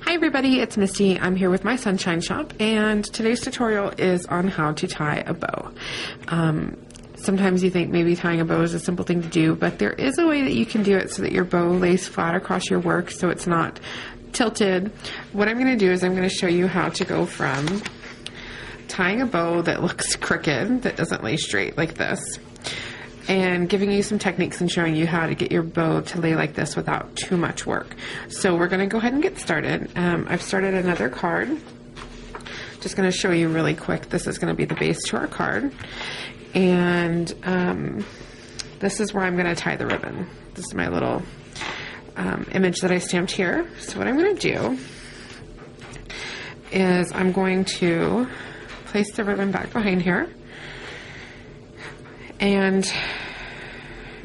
Hi everybody, it's Misty. I'm here with my Sunshine Shop, and today's tutorial is on how to tie a bow. Sometimes you think maybe tying a bow is a simple thing to do, but there is a way that you can do it so that your bow lays flat across your work so it's not tilted. What I'm going to do is I'm going to show you how to go from tying a bow that looks crooked, that doesn't lay straight like this, and giving you some techniques and showing you how to get your bow to lay like this without too much work. So we're going to go ahead and get started. I've started another card. Just going to show you really quick. This is going to be the base to our card. And this is where I'm going to tie the ribbon. This is my little image that I stamped here. So what I'm going to do is I'm going to place the ribbon back behind here. And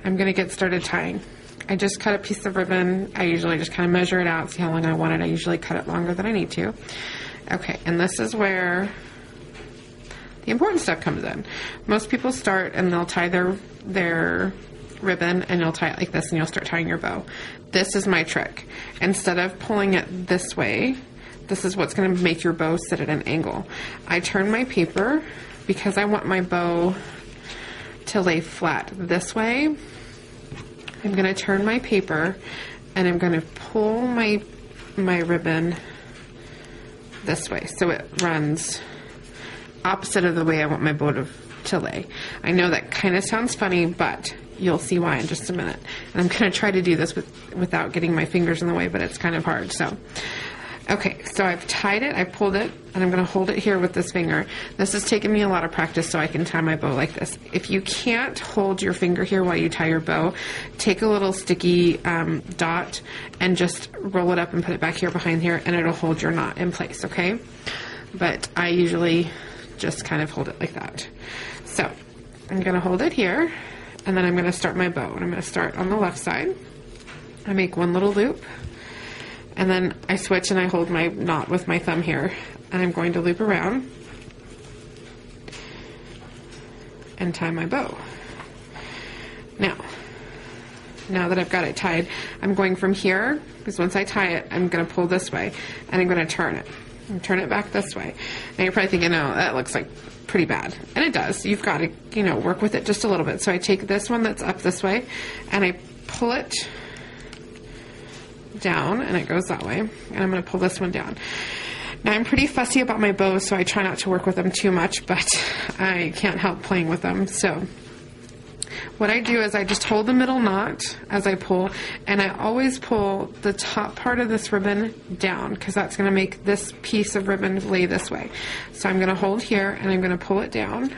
I'm going to get started tying. I just cut a piece of ribbon. I usually just kind of measure it out, see how long I want it. I usually cut it longer than I need to. Okay, and this is where the important stuff comes in. Most people start and they'll tie their ribbon, and you'll tie it like this and you'll start tying your bow. This is my trick. Instead of pulling it this way, this is what's going to make your bow sit at an angle. I turn my paper because I want my bow to lay flat this way. I'm going to turn my paper and I'm going to pull my ribbon this way so it runs opposite of the way I want my bow to lay. I know that kind of sounds funny, but you'll see why in just a minute. And I'm going to try to do this without getting my fingers in the way, but it's kind of hard. So okay, so I've tied it, I pulled it, and I'm going to hold it here with this finger. This has taken me a lot of practice so I can tie my bow like this. If you can't hold your finger here while you tie your bow, take a little sticky dot and just roll it up and put it back here behind here, and it'll hold your knot in place, okay? But I usually just kind of hold it like that. So I'm going to hold it here, and then I'm going to start my bow. And I'm going to start on the left side. I make one little loop. And then I switch and I hold my knot with my thumb here, and I'm going to loop around and tie my bow. Now that I've got it tied, I'm going from here, because once I tie it, I'm going to pull this way, and I'm going to turn it. And turn it back this way. Now you're probably thinking, oh, that looks like pretty bad. And it does. You've got to, work with it just a little bit. So I take this one that's up this way, and I pull it down, and it goes that way, and I'm going to pull this one down. Now I'm pretty fussy about my bows, so I try not to work with them too much, but I can't help playing with them. So what I do is I just hold the middle knot as I pull, and I always pull the top part of this ribbon down, because that's going to make this piece of ribbon lay this way. So I'm going to hold here, and I'm going to pull it down,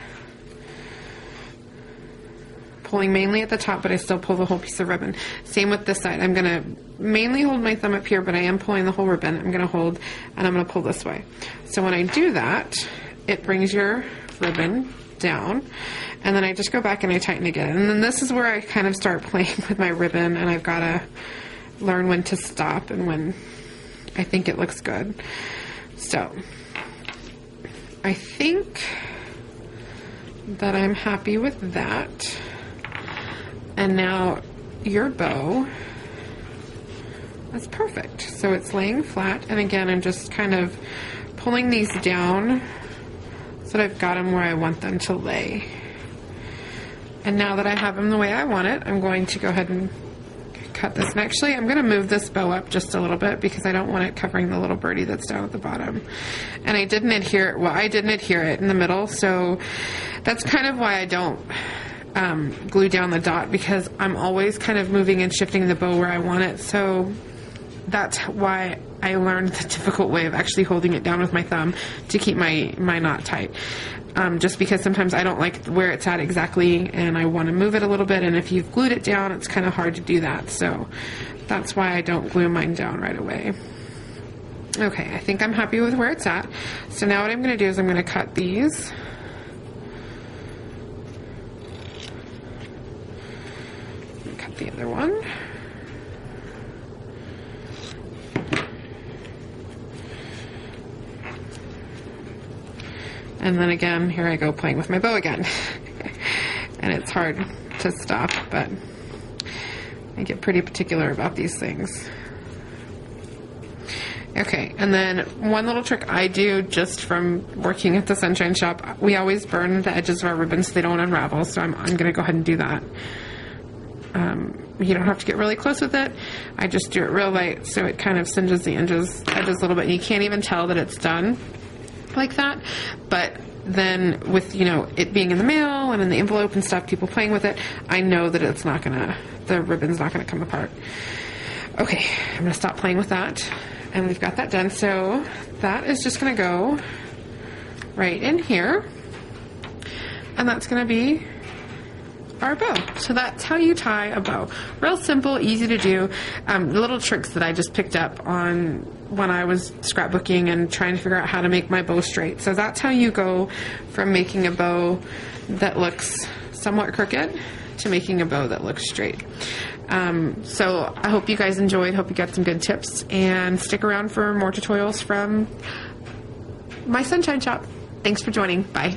pulling mainly at the top, but I still pull the whole piece of ribbon. Same with this side. I'm going to mainly hold my thumb up here, but I am pulling the whole ribbon. I'm going to hold, and I'm going to pull this way. So when I do that, it brings your ribbon down, and then I just go back and I tighten again. And then this is where I kind of start playing with my ribbon, and I've got to learn when to stop and when I think it looks good. So I think that I'm happy with that. And now your bow is perfect. So it's laying flat, and again, I'm just kind of pulling these down so that I've got them where I want them to lay. And now that I have them the way I want it, I'm going to go ahead and cut this. And actually, I'm going to move this bow up just a little bit because I don't want it covering the little birdie that's down at the bottom. And I didn't adhere it in the middle, so that's kind of why I don't glue down the dot, because I'm always kind of moving and shifting the bow where I want it. So that's why I learned the difficult way of actually holding it down with my thumb to keep my knot tight. Just because sometimes I don't like where it's at exactly, and I want to move it a little bit, and if you've glued it down, it's kind of hard to do that. So that's why I don't glue mine down right away. Okay, I think I'm happy with where it's at. So now what I'm going to do is I'm going to cut these. Cut the other one. And then again, here I go playing with my bow again. And it's hard to stop, but I get pretty particular about these things. Okay, and then one little trick I do just from working at the Sunshine Shop, we always burn the edges of our ribbons so they don't unravel, so I'm going to go ahead and do that. You don't have to get really close with it. I just do it real light so it kind of singes the edges a little bit. You can't even tell that it's done like that, but then with, you know, it being in the mail and in the envelope and stuff, people playing with it, I know that it's not gonna, the ribbon's not gonna come apart. Okay, I'm gonna stop playing with that, and we've got that done. So that is just gonna go right in here, and that's gonna be our bow. So that's how you tie a bow. Real simple, easy to do. Little tricks that I just picked up on when I was scrapbooking and trying to figure out how to make my bow straight. So that's how you go from making a bow that looks somewhat crooked to making a bow that looks straight. So I hope you guys enjoyed, hope you got some good tips, and stick around for more tutorials from my Sunshine Shop. Thanks for joining. Bye.